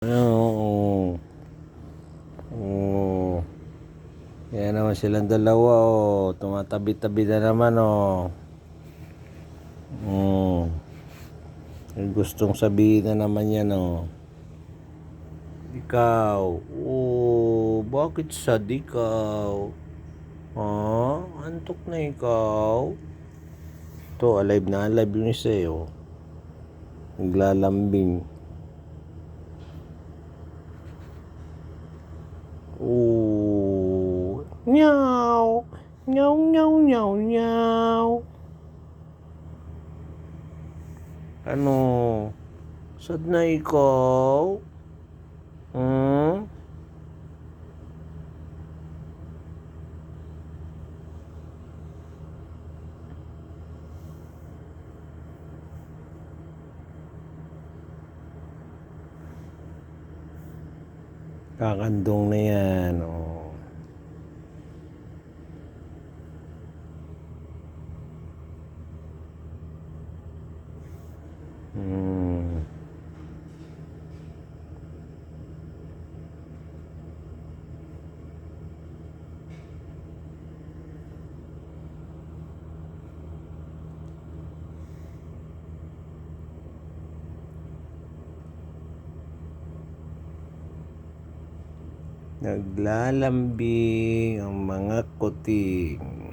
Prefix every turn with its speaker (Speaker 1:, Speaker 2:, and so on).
Speaker 1: Oo. Oo. Yan naman silang dalawa, oh. Tumatabi-tabi na naman, oh. Yung gustong sabihin na naman yan, oh. Ikaw. Oh, bakit sad ikaw? Ha? Antok na ikaw? To, alive na alive yung isa, eh, oh. Naglalambing. Oh. Meow. Meow, meow, meow, meow. Ano? Sad na ikaw? Hmm? Kakandong na yan, oh. Hmm. Naglalambing ang mga kuting.